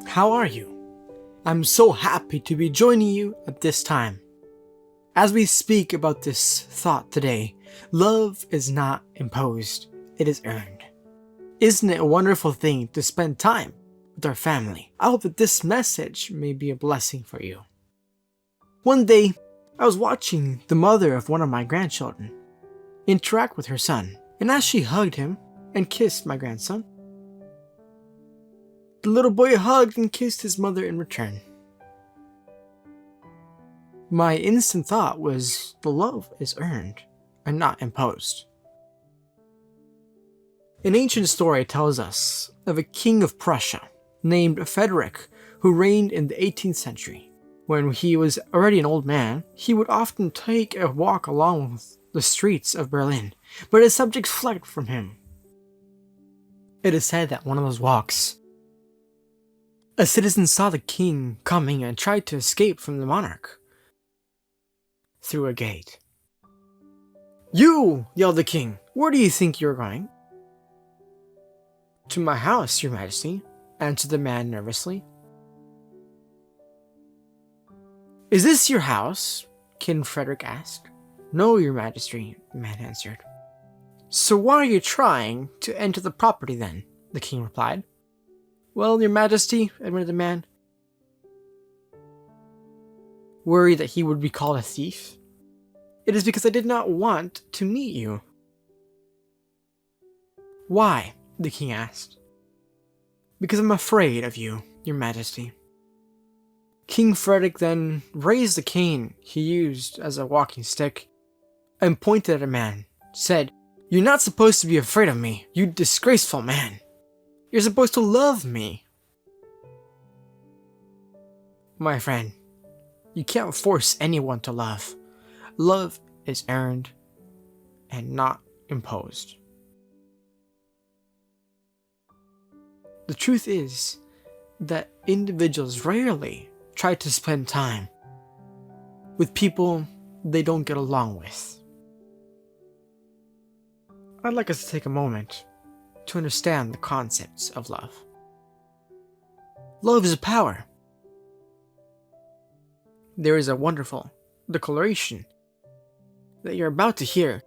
How are you? I'm so happy to be joining you at this time. As we speak about this thought today, love is not imposed, it is earned. Isn't it a wonderful thing to spend time with our family? I hope that this message may be a blessing for you. One day, I was watching the mother of one of my grandchildren interact with her son, and as she hugged him and kissed my grandson, the little boy hugged and kissed his mother in return. My instant thought was the love is earned and not imposed. An ancient story tells us of a king of Prussia named Frederick who reigned in the 18th century. When he was already an old man, he would often take a walk along the streets of Berlin, but his subjects fled from him. It is said that one of those walks, a citizen saw the king coming and tried to escape from the monarch through a gate. "You!" yelled the king. "Where do you think you're going?" "To my house, your majesty," answered the man nervously. "Is this your house?" King Frederick asked. "No, your majesty," the man answered. "So why are you trying to enter the property then?" the king replied. "Well, your majesty," admitted the man, worried that he would be called a thief, "it is because I did not want to meet you." "Why?" the king asked. "Because I'm afraid of you, your majesty." King Frederick then raised the cane he used as a walking stick and pointed at a man, said, "You're not supposed to be afraid of me, you disgraceful man. You're supposed to love me." My friend, you can't force anyone to love. Love is earned and not imposed. The truth is that individuals rarely try to spend time with people they don't get along with. I'd like us to take a moment to understand the concepts of love. Love is a power. There is a wonderful declaration that you're about to hear.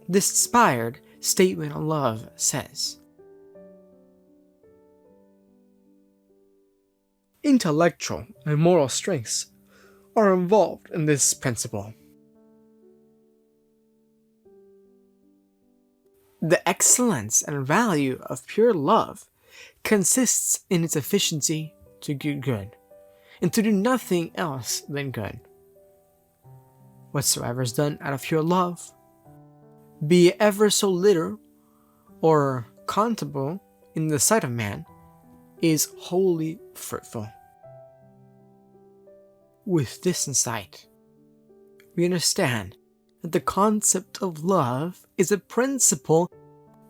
This inspired statement on love says, "Intellectual and moral strengths are involved in this principle. The excellence and value of pure love consists in its efficiency to do good, and to do nothing else than good. Whatsoever is done out of pure love, be it ever so little or contemptible in the sight of man, is wholly fruitful." With this insight, we understand that the concept of love is a principle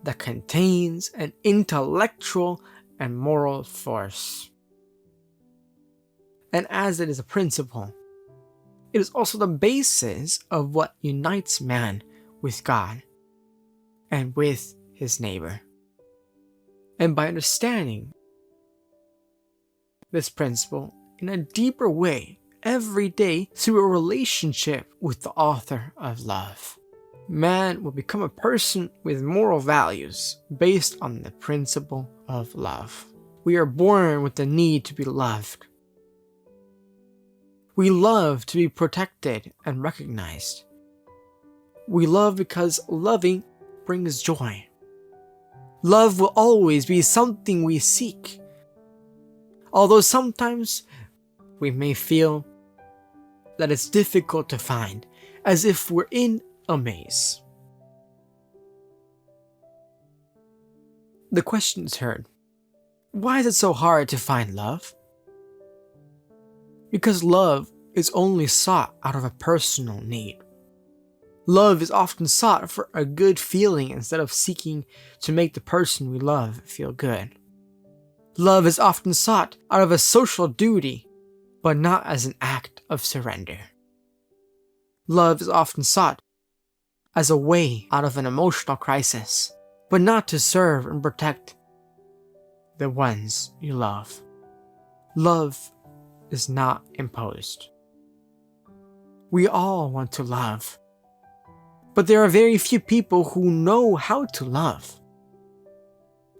that contains an intellectual and moral force. And as it is a principle, it is also the basis of what unites man with God and with his neighbor. And by understanding this principle in a deeper way every day through a relationship with the author of love, man will become a person with moral values based on the principle of love. We are born with the need to be loved. We love to be protected and recognized. We love because loving brings joy. Love will always be something we seek, although sometimes we may feel that it's difficult to find, as if we're in a maze. The question is heard, why is it so hard to find love? Because love is only sought out of a personal need. Love is often sought for a good feeling instead of seeking to make the person we love feel good. Love is often sought out of a social duty, but not as an act of surrender. Love is often sought as a way out of an emotional crisis, but not to serve and protect the ones you love. Love is not imposed. We all want to love, but there are very few people who know how to love.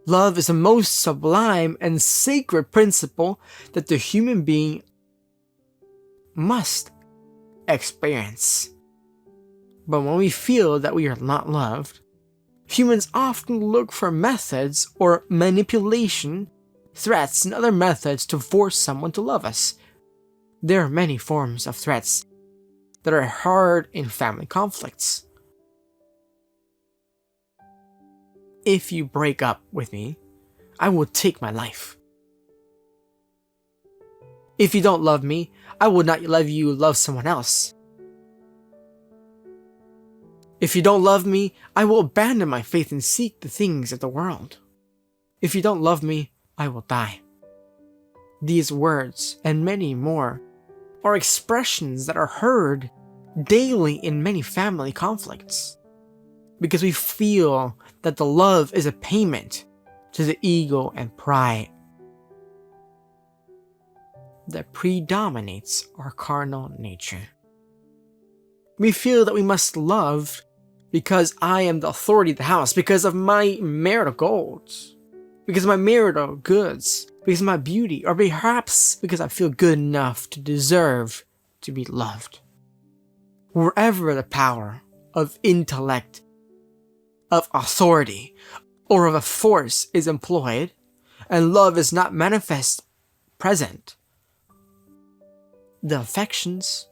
Love is the most sublime and sacred principle that the human being must experience. But when we feel that we are not loved, humans often look for methods or manipulation, threats, and other methods to force someone to love us. There are many forms of threats that are hard in family conflicts. If you break up with me, I will take my life. If you don't love me, I will not let you love someone else. If you don't love me, I will abandon my faith and seek the things of the world. If you don't love me, I will die. These words, and many more, are expressions that are heard daily in many family conflicts, because we feel that the love is a payment to the ego and pride that predominates our carnal nature. We feel that we must love because I am the authority of the house, because of my marital goals, because of my marital goods, because of my beauty, or perhaps because I feel good enough to deserve to be loved. Wherever the power of intellect, of authority, or of a force is employed, and love is not present, the affections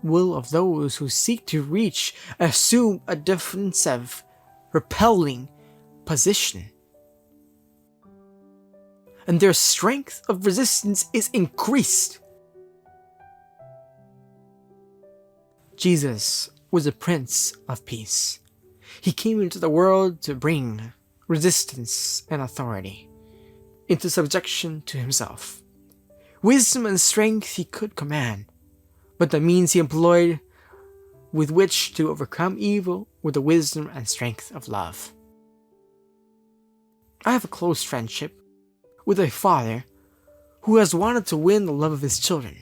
will of those who seek to reach assume a defensive, repelling position, and their strength of resistance is increased. Jesus was a Prince of Peace. He came into the world to bring resistance and authority into subjection to himself. Wisdom and strength he could command, but the means he employed with which to overcome evil were the wisdom and strength of love. I have a close friendship with a father who has wanted to win the love of his children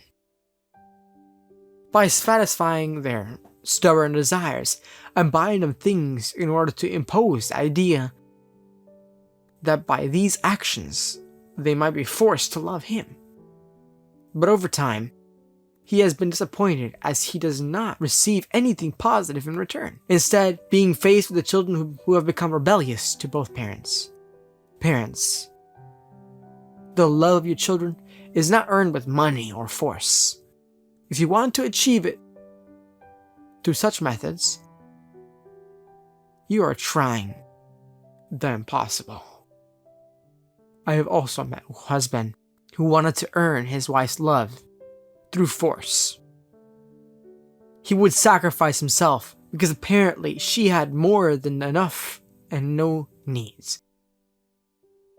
by satisfying their stubborn desires and buying them things in order to impose the idea that by these actions they might be forced to love him. But over time, he has been disappointed as he does not receive anything positive in return, instead being faced with the children who have become rebellious to both parents. Parents, the love of your children is not earned with money or force. If you want to achieve it through such methods, you are trying the impossible. I have also met a husband who wanted to earn his wife's love through force. He would sacrifice himself because apparently she had more than enough and no needs.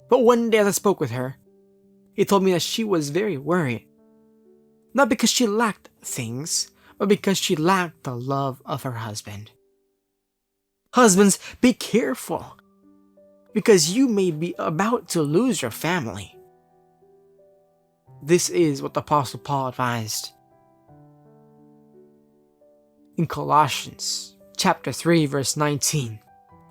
But one day as I spoke with her, he told me that she was very worried. Not because she lacked things, but because she lacked the love of her husband. Husbands, be careful, because you may be about to lose your family. This is what the Apostle Paul advised. In Colossians chapter 3 verse 19,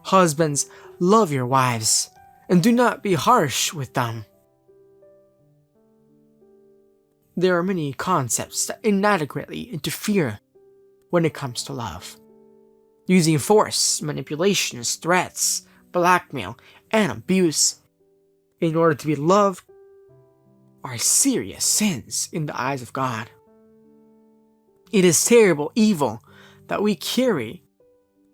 husbands, love your wives, and do not be harsh with them. There are many concepts that inadequately interfere when it comes to love. Using force, manipulations, threats, blackmail, and abuse in order to be loved are serious sins in the eyes of God. It is terrible evil that we carry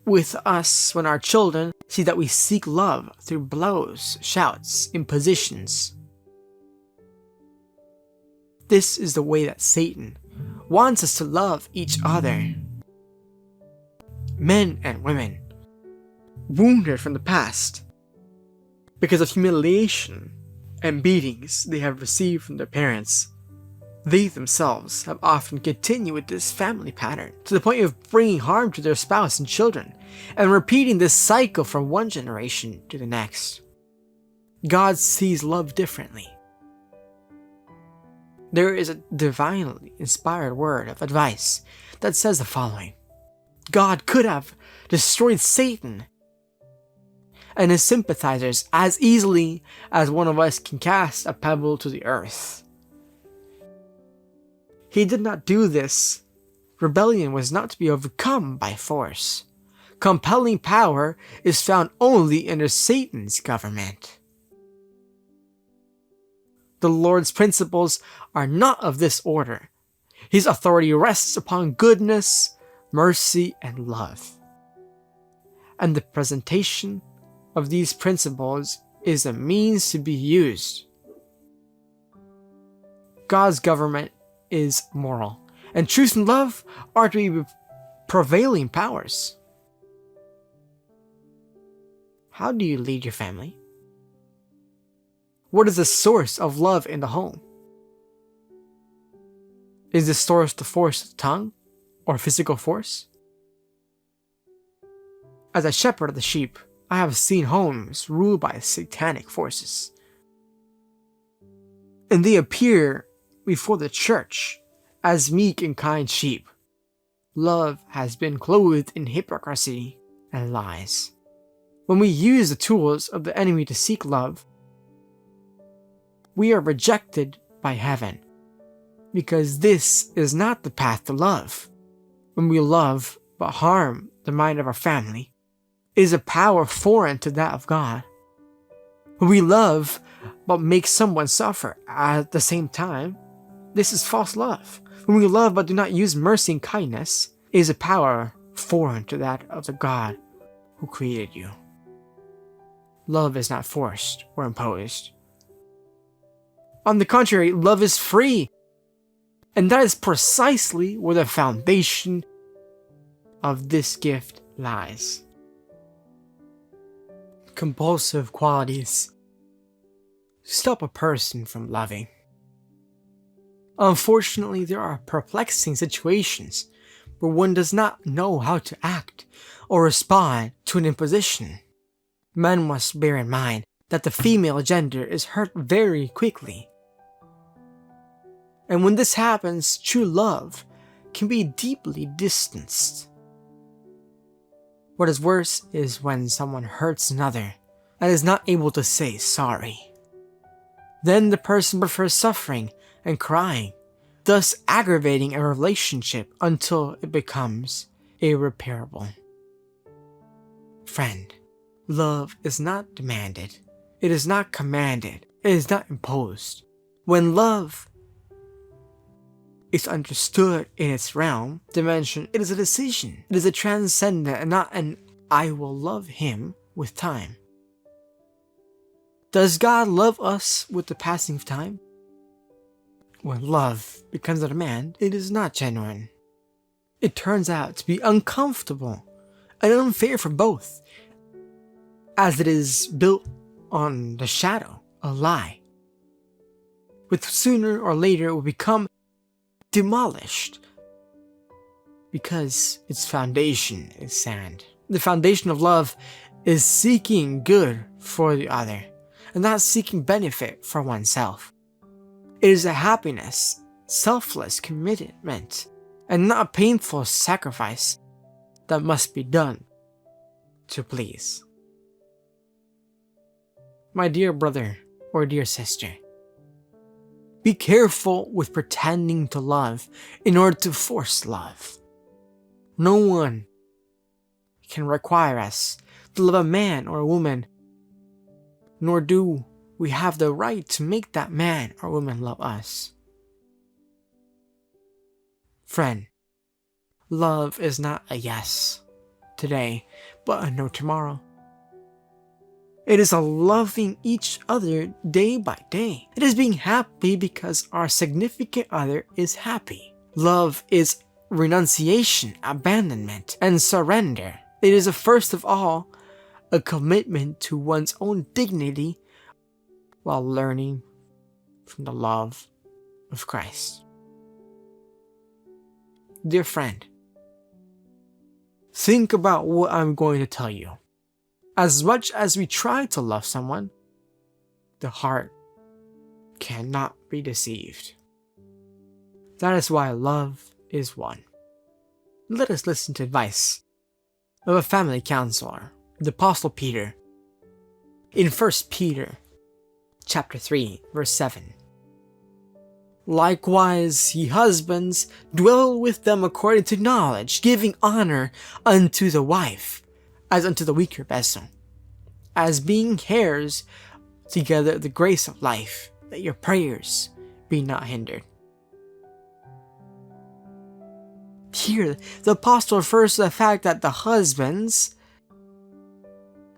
with us when our children see that we seek love through blows, shouts, impositions. This is the way that Satan wants us to love each other. Men and women, wounded from the past because of humiliation and beatings they have received from their parents, they themselves have often continued with this family pattern to the point of bringing harm to their spouse and children, and repeating this cycle from one generation to the next. God sees love differently. There is a divinely inspired word of advice that says the following: God could have destroyed Satan and his sympathizers as easily as one of us can cast a pebble to the earth. He did not do this. Rebellion was not to be overcome by force. Compelling power is found only under Satan's government. The Lord's principles are not of this order. His authority rests upon goodness, mercy, and love. And the presentation of these principles is a means to be used. God's government is moral, and truth and love are to be prevailing powers. How do you lead your family? What is the source of love in the home? Is the source the force of the tongue or physical force? As a shepherd of the sheep, I have seen homes ruled by satanic forces. And they appear before the church as meek and kind sheep. Love has been clothed in hypocrisy and lies. When we use the tools of the enemy to seek love, we are rejected by heaven, because this is not the path to love. When we love but harm the mind of our family, it is a power foreign to that of God. When we love but make someone suffer at the same time, this is false love. When we love but do not use mercy and kindness, it is a power foreign to that of the God who created you. Love is not forced or imposed. On the contrary, love is free. And that is precisely where the foundation of this gift lies. Compulsive qualities stop a person from loving. Unfortunately, there are perplexing situations where one does not know how to act or respond to an imposition. Men must bear in mind that the female gender is hurt very quickly. And when this happens, true love can be deeply distanced. What is worse is when someone hurts another and is not able to say sorry. Then the person prefers suffering and crying, thus aggravating a relationship until it becomes irreparable. Friend, love is not demanded. It is not commanded. It is not imposed. When love is understood in its realm, dimension, it is a decision. It is a transcendent and not an I will love him with time. Does God love us with the passing of time? When love becomes a demand, it is not genuine. It turns out to be uncomfortable and unfair for both, as it is built on the shadow, a lie, which sooner or later will become demolished because its foundation is sand. The foundation of love is seeking good for the other and not seeking benefit for oneself. It is a happiness, selfless commitment, and not a painful sacrifice that must be done to please. My dear brother or dear sister, be careful with pretending to love in order to force love. No one can require us to love a man or a woman, nor do we have the right to make that man or woman love us. Friend, love is not a yes today, but a no tomorrow. It is a loving each other day by day. It is being happy because our significant other is happy. Love is renunciation, abandonment, and surrender. It is first of all a commitment to one's own dignity while learning from the love of Christ. Dear friend, think about what I'm going to tell you. As much as we try to love someone, the heart cannot be deceived. That is why love is one. Let us listen to advice of a family counselor, the Apostle Peter, in 1 Peter chapter 3, verse 7. Likewise, ye husbands, dwell with them according to knowledge, giving honor unto the wife, as unto the weaker vessel, as being heirs together of the grace of life, that your prayers be not hindered. Here, the apostle refers to the fact that the husbands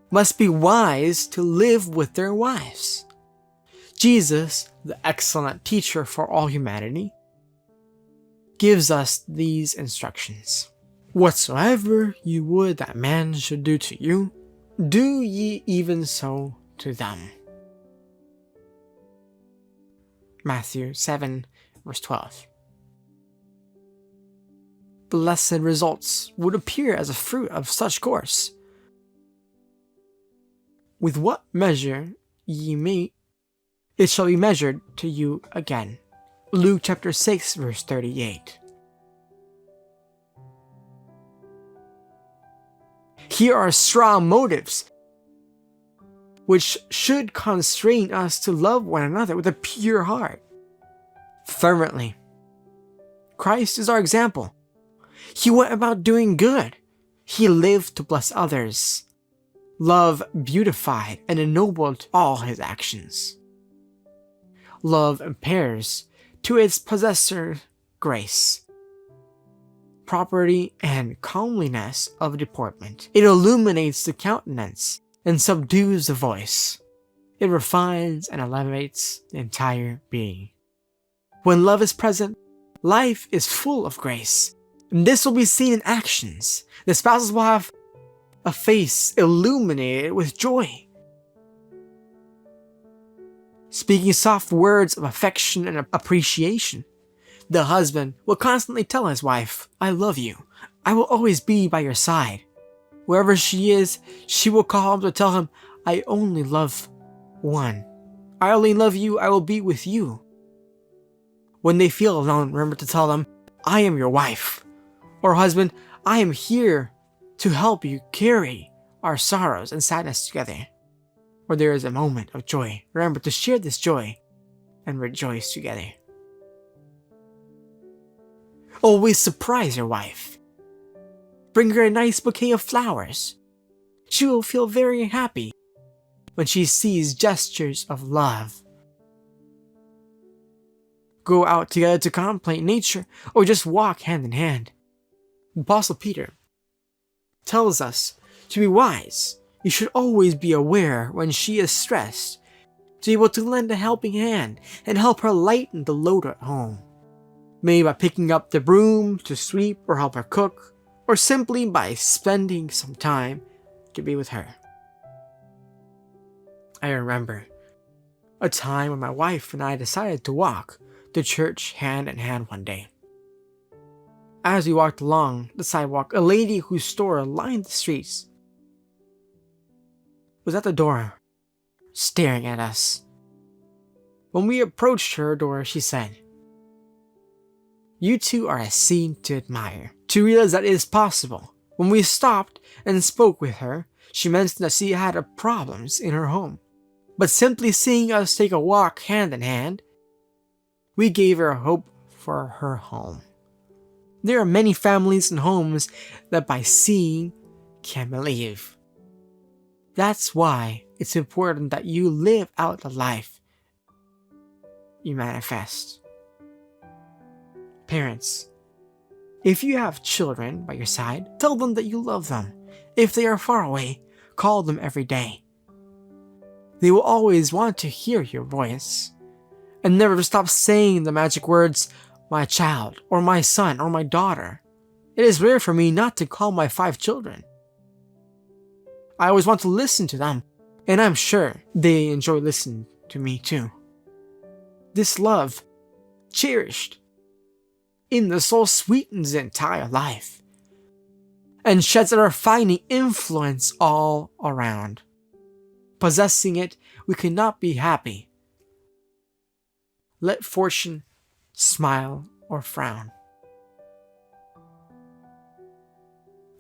must be wise to live with their wives. Jesus, the excellent teacher for all humanity, gives us these instructions. Whatsoever you would that man should do to you, do ye even so to them. Matthew 7, verse 12. Blessed results would appear as a fruit of such course. With what measure ye mete, it shall be measured to you again. Luke chapter 6, verse 38. Here are strong motives which should constrain us to love one another with a pure heart, fervently. Christ is our example. He went about doing good. He lived to bless others. Love beautified and ennobled all his actions. Love impairs to its possessor grace, property, and comeliness of deportment. It illuminates the countenance and subdues the voice. It refines and elevates the entire being. When love is present, life is full of grace. And this will be seen in actions. The spouses will have a face illuminated with joy, speaking soft words of affection and appreciation. The husband will constantly tell his wife, I love you. I will always be by your side. Wherever she is, she will call him to tell him, I only love one. I only love you. I will be with you. When they feel alone, remember to tell them, I am your wife. Or husband, I am here to help you carry our sorrows and sadness together. Or there is a moment of joy, remember to share this joy and rejoice together. Always surprise your wife. Bring her a nice bouquet of flowers. She will feel very happy when she sees gestures of love. Go out together to contemplate nature or just walk hand in hand. Apostle Peter tells us to be wise. You should always be aware when she is stressed, to be able to lend a helping hand and help her lighten the load at home. Maybe by picking up the broom to sweep or help her cook, or simply by spending some time to be with her. I remember a time when my wife and I decided to walk to church hand in hand one day. As we walked along the sidewalk, a lady whose store lined the streets was at the door, staring at us. When we approached her door, she said, You two are a scene to admire. To realize that it is possible. When we stopped and spoke with her, she mentioned that she had problems in her home. But simply seeing us take a walk hand in hand, we gave her hope for her home. There are many families and homes that by seeing can believe. That's why it's important that you live out the life you manifest. Parents, if you have children by your side, tell them that you love them. If they are far away, call them every day. They will always want to hear your voice. And never stop saying the magic words, my child, or my son, or my daughter. It is rare for me not to call my 5 children. I always want to listen to them, and I'm sure they enjoy listening to me too. This love, cherished in the soul, sweetens the entire life and sheds a refining influence all around. possessing it, we cannot be happy. Let fortune smile or frown.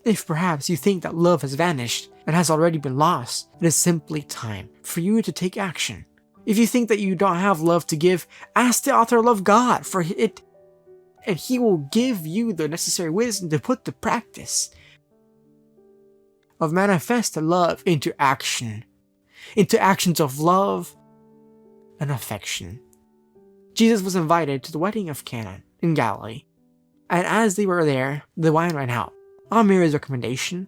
If perhaps you think that love has vanished and has already been lost, it is simply time for you to take action. If you think that you don't have love to give, ask the author of God for it, and he will give you the necessary wisdom to put to practice of manifest love into action, into actions of love and affection. Jesus was invited to the wedding of Cana in Galilee, and as they were there, the wine ran out. On Mary's recommendation,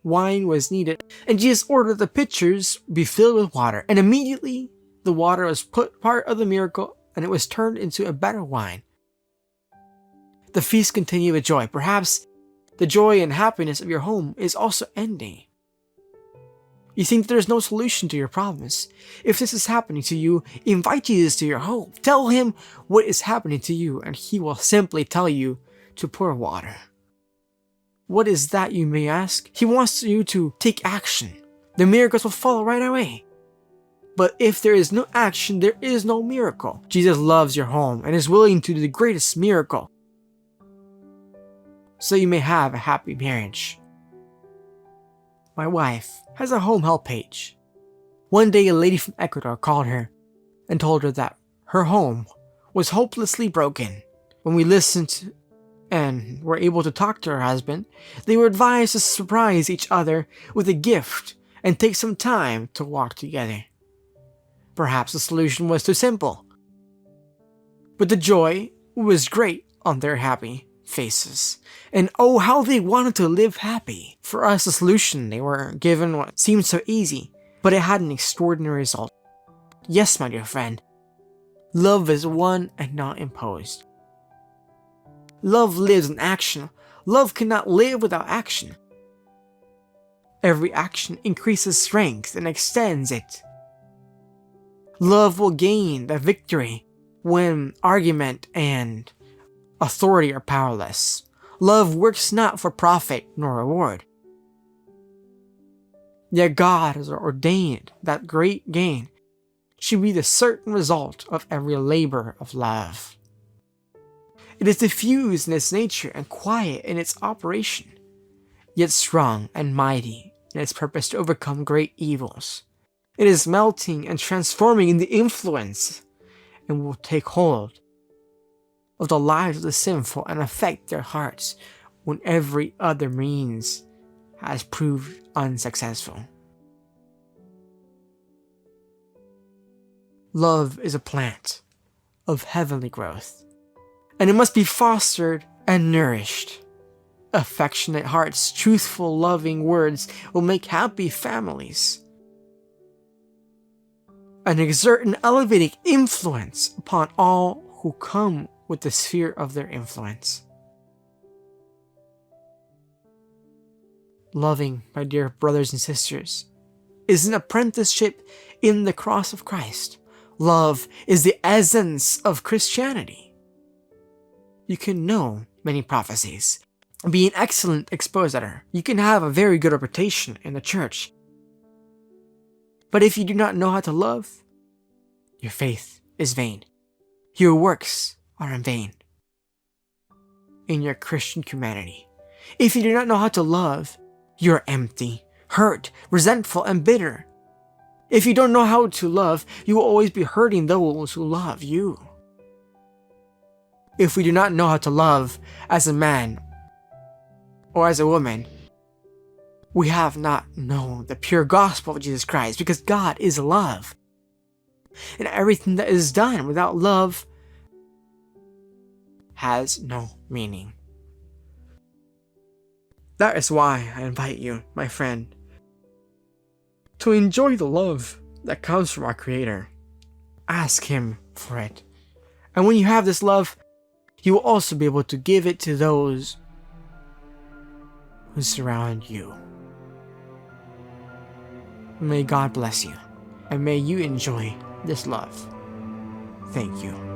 wine was needed, and Jesus ordered the pitchers be filled with water, and immediately the water was put part of the miracle, and it was turned into a better wine. The feast continued with joy. Perhaps the joy and happiness of your home is also ending. You think there is no solution to your problems. If this is happening to you, invite Jesus to your home. Tell him what is happening to you, and he will simply tell you to pour water. What is that, you may ask? He wants you to take action. The miracles will follow right away. But if there is no action, there is no miracle. Jesus loves your home and is willing to do the greatest miracle, so you may have a happy marriage. My wife has a home help page. One day a lady from Ecuador called her and told her that her home was hopelessly broken. When we listened and were able to talk to her husband, they were advised to surprise each other with a gift and take some time to walk together. Perhaps the solution was too simple, but the joy was great on their happy faces. And oh, how they wanted to live happy. For us, the solution they were given what seemed so easy, but it had an extraordinary result. Yes, my dear friend, love is won and not imposed. Love lives in action. Love cannot live without action. Every action increases strength and extends it. Love will gain the victory when argument and authority are powerless. Love works not for profit nor reward. Yet God has ordained that great gain should be the certain result of every labor of love. It is diffused in its nature and quiet in its operation, yet strong and mighty in its purpose to overcome great evils. It is melting and transforming in the influence, and will take hold of the lives of the sinful and affect their hearts when every other means has proved unsuccessful. Love is a plant of heavenly growth, and it must be fostered and nourished. Affectionate hearts, truthful, loving words will make happy families and exert an elevating influence upon all who come with the sphere of their influence. Loving, my dear brothers and sisters, is an apprenticeship in the cross of Christ. Love is the essence of Christianity. You can know many prophecies, be an excellent expositor. You can have a very good reputation in the church. But if you do not know how to love, your faith is vain. Your works are in vain in your Christian humanity. If you do not know how to love, you are empty, hurt, resentful, and bitter. If you don't know how to love, you will always be hurting those who love you. If we do not know how to love as a man or as a woman, we have not known the pure gospel of Jesus Christ, because God is love. And everything that is done without love has no meaning. That is why I invite you, my friend, to enjoy the love that comes from our Creator. Ask Him for it. And when you have this love, you will also be able to give it to those who surround you. May God bless you, and may you enjoy this love. Thank you.